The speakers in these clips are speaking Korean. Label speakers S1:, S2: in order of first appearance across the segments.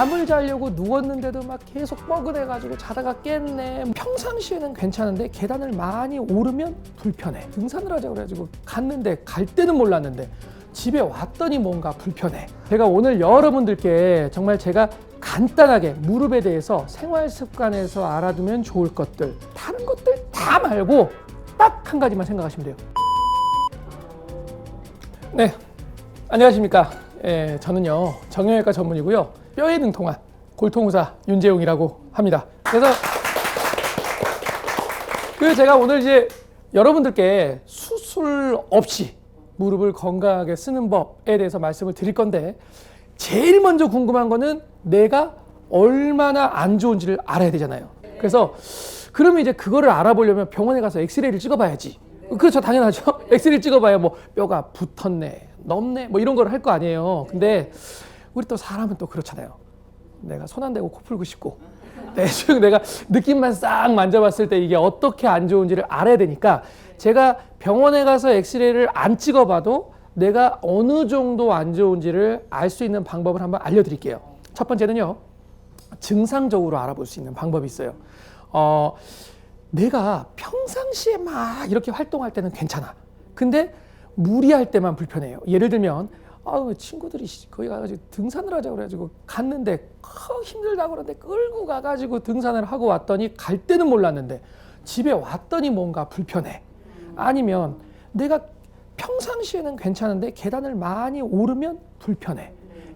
S1: 잠을 자려고 누웠는데도 막 계속 뻐근해가지고 자다가 깼네. 평상시에는 괜찮은데 계단을 많이 오르면 불편해. 등산을 하자고 그래가지고 갔는데 갈 때는 몰랐는데 집에 왔더니 뭔가 불편해. 제가 오늘 여러분들께 정말 제가 간단하게 무릎에 대해서 생활 습관에서 알아두면 좋을 것들, 다른 것들 다 말고 딱 한 가지만 생각하시면 돼요. 네, 안녕하십니까. 저는요 정형외과 전문이고요, 뼈에 능통한 골통의사 윤재용이라고 합니다. 그래서 제가 오늘 이제 여러분들께 수술 없이 무릎을 건강하게 쓰는 법에 대해서 말씀을 드릴 건데, 제일 먼저 궁금한 거는 내가 얼마나 안 좋은지를 알아야 되잖아요. 그래서 그러면 이제 그거를 알아보려면 병원에 가서 엑스레이를 찍어봐야지. 그렇죠, 당연하죠. 엑스레이를 찍어봐야 뭐 뼈가 붙었네, 넓네, 뭐 이런 걸 할 거 아니에요. 근데 우리 또 사람은 또 그렇잖아요. 내가 손 안 대고 코 풀고 싶고 대충 내가 느낌만 싹 만져봤을 때 이게 어떻게 안 좋은지를 알아야 되니까, 제가 병원에 가서 엑스레이를 안 찍어봐도 내가 어느 정도 안 좋은지를 알 수 있는 방법을 한번 알려드릴게요. 첫 번째는요, 증상적으로 알아볼 수 있는 방법이 있어요. 내가 평상시에 막 이렇게 활동할 때는 괜찮아. 근데 무리할 때만 불편해요. 예를 들면 친구들이 거기 가가지고 등산을 하자고 그래가지고 갔는데 힘들다고 그러는데 끌고 가가지고 등산을 하고 왔더니 갈 때는 몰랐는데 집에 왔더니 뭔가 불편해. 아니면 내가 평상시에는 괜찮은데 계단을 많이 오르면 불편해.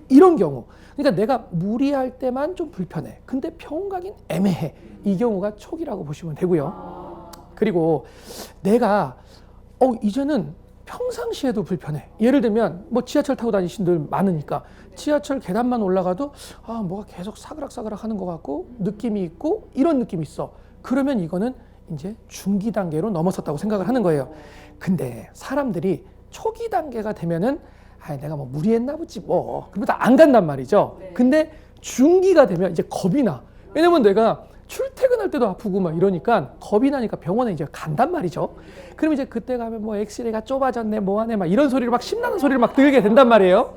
S1: 이런 경우, 그러니까 내가 무리할 때만 좀 불편해. 근데 병원 가긴 애매해. 이 경우가 초기라고 보시면 되고요. 그리고 내가 이제는 평상시에도 불편해. 예를 들면 뭐 지하철 타고 다니신 분들 많으니까 지하철 계단만 올라가도 뭐가 계속 사그락사그락 하는 것 같고 느낌이 있고 이런 느낌이 있어. 그러면 이거는 이제 중기 단계로 넘어섰다고 생각을 하는 거예요. 근데 사람들이 초기 단계가 되면은 내가 뭐 무리했나 보지 뭐, 그러면 다 안 간단 말이죠. 근데 중기가 되면 이제 겁이 나. 왜냐면 내가 출퇴근할 때도 아프고 막 이러니까 겁이 나니까 병원에 이제 간단 말이죠. 그럼 이제 그때 가면 뭐 엑스레이가 좁아졌네 뭐하네 막 이런 소리를 막 신나는 소리를 막 들게 된단 말이에요.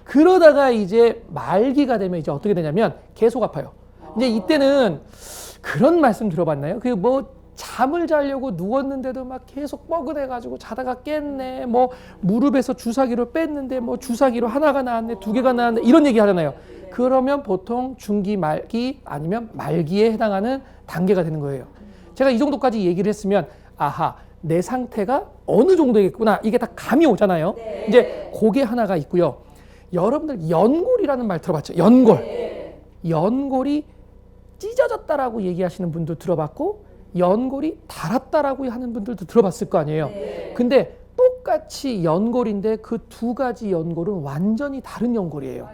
S1: 그러다가 이제 말기가 되면 이제 어떻게 되냐면 계속 아파요. 이제 이때는 그런 말씀 들어봤나요? 그 뭐 잠을 자려고 누웠는데도 막 계속 뻐근해가지고 자다가 깼네, 뭐 무릎에서 주사기로 뺐는데 뭐 주사기로 하나가 나왔네, 두 개가 나왔네, 이런 얘기 하잖아요. 그러면 보통 중기, 말기 아니면 말기에 해당하는 단계가 되는 거예요. 제가 이 정도까지 얘기를 했으면 내 상태가 어느 정도겠구나, 이게 다 감이 오잖아요. 네. 이제 그게 하나가 있고요. 여러분들 연골이라는 말 들어봤죠? 연골. 네. 연골이 찢어졌다라고 얘기하시는 분도 들어봤고, 연골이 닳았다라고 하는 분들도 들어봤을 거 아니에요. 네. 근데 똑같이 연골인데 그 두 가지 연골은 완전히 다른 연골이에요.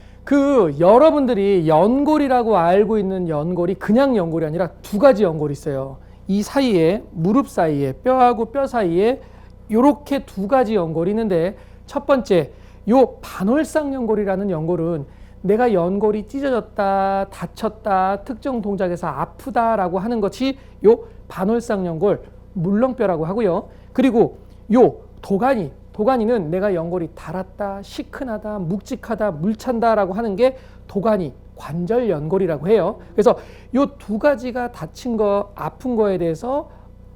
S1: 여러분들이 연골이라고 알고 있는 연골이 그냥 연골이 아니라 두 가지 연골이 있어요. 이 사이에, 무릎 사이에, 뼈하고 뼈 사이에 이렇게 두 가지 연골이 있는데, 첫 번째 요 반월상 연골이라는 연골은 내가 연골이 찢어졌다, 다쳤다, 특정 동작에서 아프다라고 하는 것이 요 반월상 연골, 물렁뼈라고 하고요. 그리고 요 도가니는 내가 연골이 닳았다, 시큰하다, 묵직하다, 물찬다라고 하는 게 도가니, 관절 연골이라고 해요. 그래서 요 두 가지가 다친 거, 아픈 거에 대해서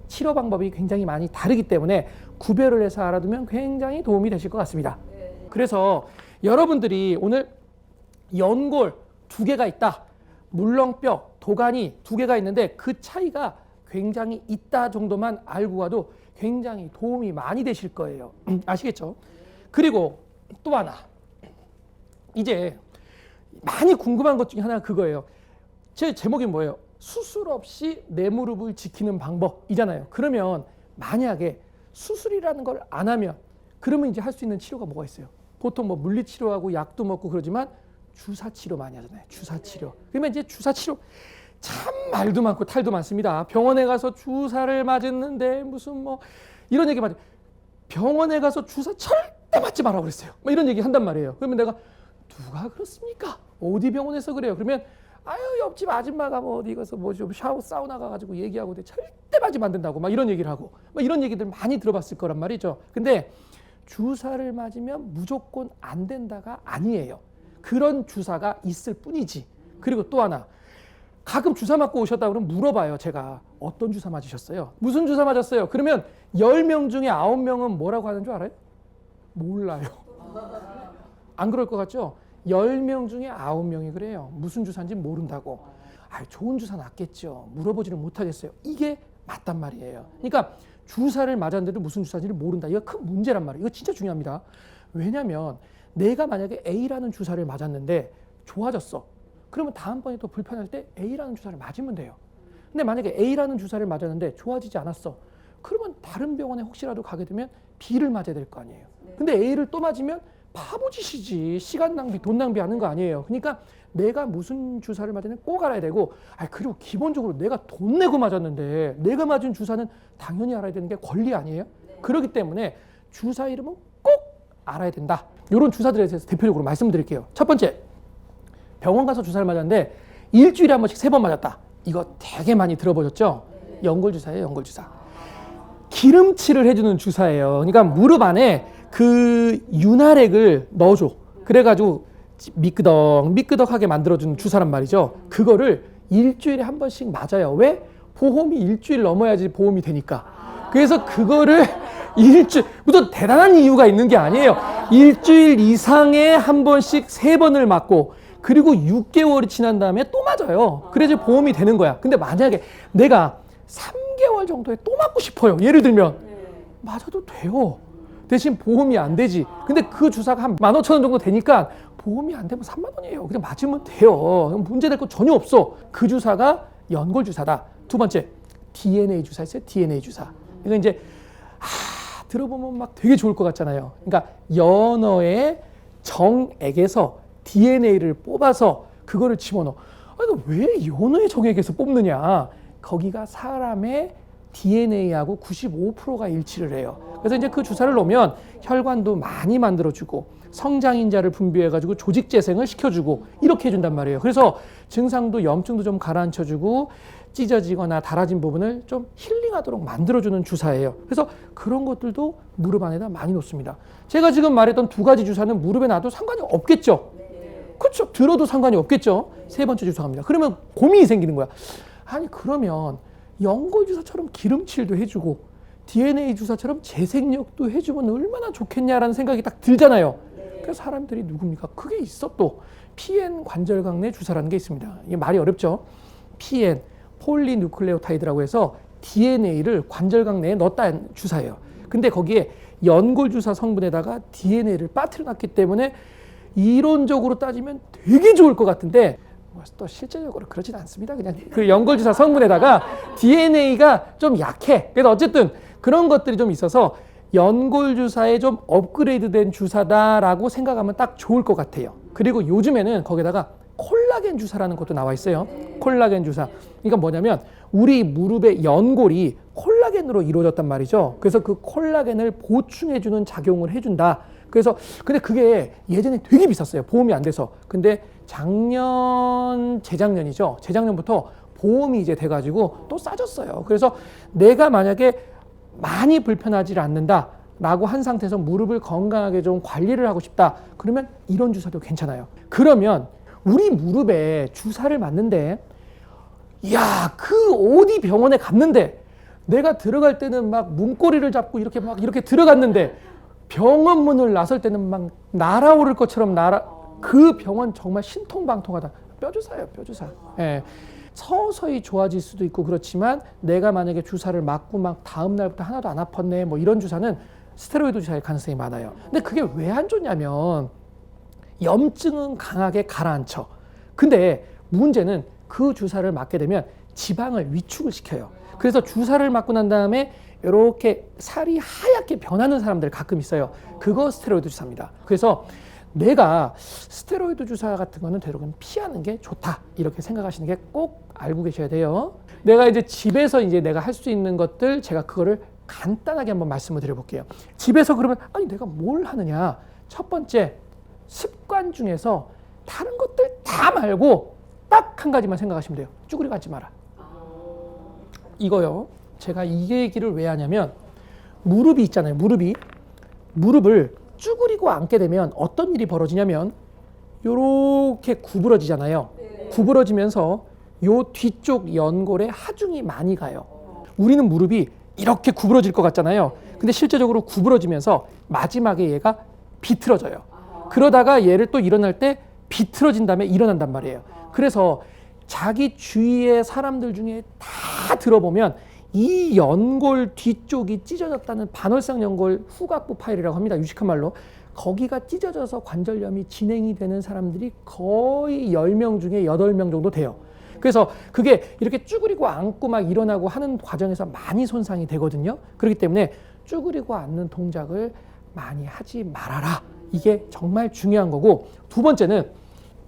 S1: 치료 방법이 굉장히 많이 다르기 때문에 구별을 해서 알아두면 굉장히 도움이 되실 것 같습니다. 그래서 여러분들이 오늘 연골 두 개가 있다, 물렁뼈, 도가니 두 개가 있는데 그 차이가 굉장히 있다 정도만 알고 가도 굉장히 도움이 많이 되실 거예요. 아시겠죠? 그리고 또 하나, 이제 많이 궁금한 것 중에 하나가 그거예요. 제 제목이 뭐예요? 수술 없이 내 무릎을 지키는 방법이잖아요. 그러면 만약에 수술이라는 걸 안 하면 그러면 이제 할 수 있는 치료가 뭐가 있어요? 보통 뭐 물리치료하고 약도 먹고 그러지만 주사치료 많이 하잖아요. 주사치료. 그러면 이제 주사치료 참 말도 많고 탈도 많습니다. 병원에 가서 주사를 맞았는데 무슨 뭐 이런 얘기 맞아요. 병원에 가서 주사 절대 맞지 말라고 그랬어요. 뭐 이런 얘기 한단 말이에요. 그러면 내가 누가 그렇습니까? 어디 병원에서 그래요? 그러면 옆집 아줌마가 뭐 어디 가서 뭐 좀 샤워 사우나 가가지고 얘기하고 절대 맞으면 안 된다고 막 이런 얘기를 하고 막 이런 얘기들 많이 들어봤을 거란 말이죠. 근데 주사를 맞으면 무조건 안 된다가 아니에요. 그런 주사가 있을 뿐이지 그리고 또 하나, 가끔 주사 맞고 오셨다 그러면 물어봐요. 제가 어떤 주사 맞으셨어요? 무슨 주사 맞았어요? 그러면 10명 중에 9명은 뭐라고 하는 줄 알아요? 몰라요. 안 그럴 것 같죠? 10명 중에 9명이 그래요. 무슨 주사인지 모른다고. 좋은 주사 맞겠죠. 물어보지를 못하겠어요. 이게 맞단 말이에요. 그러니까 주사를 맞았는데도 무슨 주사인지를 모른다. 이거 큰 문제란 말이에요. 이거 진짜 중요합니다. 왜냐하면 내가 만약에 A라는 주사를 맞았는데 좋아졌어. 그러면 다음번에 또 불편할 때 A라는 주사를 맞으면 돼요. 근데 만약에 A라는 주사를 맞았는데 좋아지지 않았어. 그러면 다른 병원에 혹시라도 가게 되면 B를 맞아야 될 거 아니에요. 근데 A를 또 맞으면 바보짓이지. 시간 낭비, 돈 낭비하는 거 아니에요. 그러니까 내가 무슨 주사를 맞았는지 꼭 알아야 되고, 그리고 기본적으로 내가 돈 내고 맞았는데 내가 맞은 주사는 당연히 알아야 되는 게 권리 아니에요? 그렇기 때문에 주사 이름은 꼭 알아야 된다. 이런 주사들에 대해서 대표적으로 말씀드릴게요. 첫 번째, 병원 가서 주사를 맞았는데 일주일에 한 번씩 3번 맞았다. 이거 되게 많이 들어보셨죠? 연골주사예요, 연골주사. 기름칠을 해주는 주사예요. 그러니까 무릎 안에 그 윤활액을 넣어줘. 그래가지고 미끄덕하게 만들어주는 주사란 말이죠. 그거를 일주일에 한 번씩 맞아요. 왜? 보험이 일주일 넘어야지 보험이 되니까. 그래서 그거를 무슨 대단한 이유가 있는 게 아니에요. 일주일 이상에 한 번씩 3번을 맞고, 그리고 6개월이 지난 다음에 또 맞아요. 그래야지 보험이 되는 거야. 근데 만약에 내가 3개월 정도에 또 맞고 싶어요. 예를 들면 맞아도 돼요. 대신 보험이 안 되지. 근데 그 주사가 한 15,000원 정도 되니까 보험이 안 되면 3만 원이에요. 그냥 맞으면 돼요. 문제될 거 전혀 없어. 그 주사가 연골 주사다. 두 번째, DNA 주사 있어요. DNA 주사. 이거 이제 들어보면 막 되게 좋을 것 같잖아요. 그러니까 연어의 정액에서 DNA를 뽑아서 그거를 집어넣어. 왜 연어의 정액에서 뽑느냐? 거기가 사람의 DNA하고 95%가 일치를 해요. 그래서 이제 그 주사를 놓으면 혈관도 많이 만들어주고 성장인자를 분비해가지고 조직 재생을 시켜주고 이렇게 해준단 말이에요. 그래서 증상도 염증도 좀 가라앉혀주고 찢어지거나 닳아진 부분을 좀 힐링하도록 만들어주는 주사예요. 그래서 그런 것들도 무릎 안에다 많이 놓습니다. 제가 지금 말했던 2가지 주사는 무릎에 놔도 상관이 없겠죠. 그렇죠. 들어도 상관이 없겠죠. 3번째 주사입니다. 그러면 고민이 생기는 거야. 그러면 연골 주사처럼 기름칠도 해주고 DNA 주사처럼 재생력도 해주면 얼마나 좋겠냐라는 생각이 딱 들잖아요. 그래서 사람들이 누굽니까? 그게 있어 또. PN 관절강내 주사라는 게 있습니다. 이게 말이 어렵죠. PN, 폴리누클레오타이드라고 해서 DNA를 관절강내에 넣었다는 주사예요. 근데 거기에 연골 주사 성분에다가 DNA를 빠뜨려 놨기 때문에 이론적으로 따지면 되게 좋을 것 같은데 또 실제적으로 그러진 않습니다. 그냥 그 연골주사 성분에다가 DNA가 좀 약해. 그래서 어쨌든 그런 것들이 좀 있어서 연골주사에 좀 업그레이드된 주사다라고 생각하면 딱 좋을 것 같아요. 그리고 요즘에는 거기다가 콜라겐 주사라는 것도 나와 있어요. 콜라겐 주사. 그러니까 뭐냐면 우리 무릎의 연골이 콜라겐으로 이루어졌단 말이죠. 그래서 그 콜라겐을 보충해주는 작용을 해준다. 그래서 근데 그게 예전에 되게 비쌌어요. 보험이 안 돼서. 근데 재작년이죠. 재작년부터 보험이 이제 돼가지고 또 싸졌어요. 그래서 내가 만약에 많이 불편하지 않는다라고 한 상태에서 무릎을 건강하게 좀 관리를 하고 싶다. 그러면 이런 주사도 괜찮아요. 그러면 우리 무릎에 주사를 맞는데, 그 어디 병원에 갔는데 내가 들어갈 때는 막 문고리를 잡고 이렇게 들어갔는데 병원 문을 나설 때는 막 날아오를 것처럼 그 병원 정말 신통방통하다. 뼈주사예요, 뼈주사. 예. 서서히 좋아질 수도 있고 그렇지만 내가 만약에 주사를 맞고 막 다음 날부터 하나도 안 아팠네 뭐 이런 주사는 스테로이드 주사일 가능성이 많아요. 근데 그게 왜 안 좋냐면 염증은 강하게 가라앉혀. 근데 문제는 그 주사를 맞게 되면 지방을 위축을 시켜요. 그래서 주사를 맞고 난 다음에 이렇게 살이 하얗게 변하는 사람들 가끔 있어요. 그거 스테로이드 주사입니다. 그래서 내가 스테로이드 주사 같은 거는 되도록이면 피하는 게 좋다. 이렇게 생각하시는 게 꼭 알고 계셔야 돼요. 내가 이제 집에서 이제 내가 할 수 있는 것들 제가 그거를 간단하게 한번 말씀을 드려볼게요. 집에서 그러면 내가 뭘 하느냐. 첫 번째 습관 중에서 다른 것들 다 말고 딱 한 가지만 생각하시면 돼요. 쭈그리 앉지 마라. 이거요. 제가 이 얘기를 왜 하냐면 무릎이 있잖아요. 무릎을 쭈그리고 앉게 되면 어떤 일이 벌어지냐면 요렇게 구부러지잖아요. 구부러지면서 요 뒤쪽 연골에 하중이 많이 가요. 우리는 무릎이 이렇게 구부러질 것 같잖아요. 근데 실제적으로 구부러지면서 마지막에 얘가 비틀어져요. 그러다가 얘를 또 일어날 때 비틀어진 다음에 일어난단 말이에요. 그래서 자기 주위의 사람들 중에 다 들어보면 이 연골 뒤쪽이 찢어졌다는 반월상 연골 후각부 파열이라고 합니다. 유식한 말로. 거기가 찢어져서 관절염이 진행이 되는 사람들이 거의 10명 중에 8명 정도 돼요. 그래서 그게 이렇게 쭈그리고 앉고 막 일어나고 하는 과정에서 많이 손상이 되거든요. 그렇기 때문에 쭈그리고 앉는 동작을 많이 하지 말아라. 이게 정말 중요한 거고, 두 번째는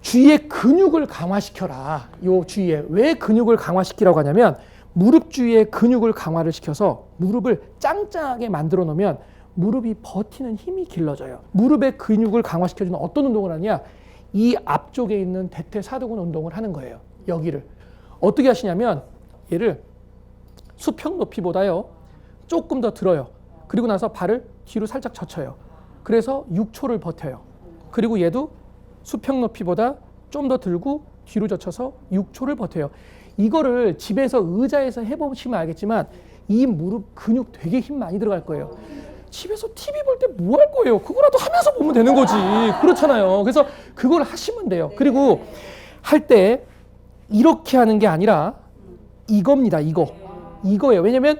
S1: 주위의 근육을 강화시켜라. 요 주위에 왜 근육을 강화시키라고 하냐면 무릎 주위의 근육을 강화를 시켜서 무릎을 짱짱하게 만들어 놓으면 무릎이 버티는 힘이 길러져요. 무릎의 근육을 강화시켜주는 어떤 운동을 하냐? 이 앞쪽에 있는 대퇴사두근 운동을 하는 거예요. 여기를. 어떻게 하시냐면 얘를 수평 높이보다요 조금 더 들어요. 그리고 나서 발을 뒤로 살짝 젖혀요. 그래서 6초를 버텨요. 그리고 얘도 수평 높이보다 좀 더 들고 뒤로 젖혀서 6초를 버텨요. 이거를 집에서 의자에서 해보시면 알겠지만 이 무릎 근육 되게 힘 많이 들어갈 거예요. 집에서 TV 볼 때 뭐 할 거예요? 그거라도 하면서 보면 되는 거지. 그렇잖아요. 그래서 그걸 하시면 돼요. 그리고 할 때 이렇게 하는 게 아니라 이겁니다. 이거예요. 왜냐면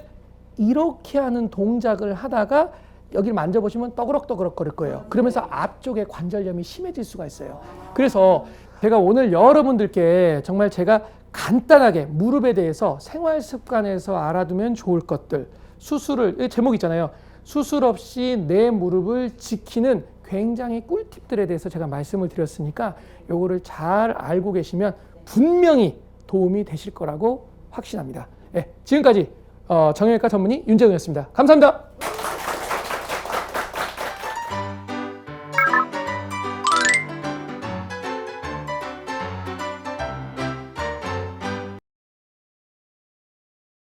S1: 이렇게 하는 동작을 하다가 여기를 만져보시면 떠그럭떠그럭 거릴 거예요. 그러면서 앞쪽에 관절염이 심해질 수가 있어요. 그래서 제가 오늘 여러분들께 정말 제가 간단하게 무릎에 대해서 생활 습관에서 알아두면 좋을 것들, 수술을, 제목 있잖아요. 수술 없이 내 무릎을 지키는 굉장히 꿀팁들에 대해서 제가 말씀을 드렸으니까 요거를 잘 알고 계시면 분명히 도움이 되실 거라고 확신합니다. 네, 지금까지 정형외과 전문의 윤재웅이었습니다. 감사합니다.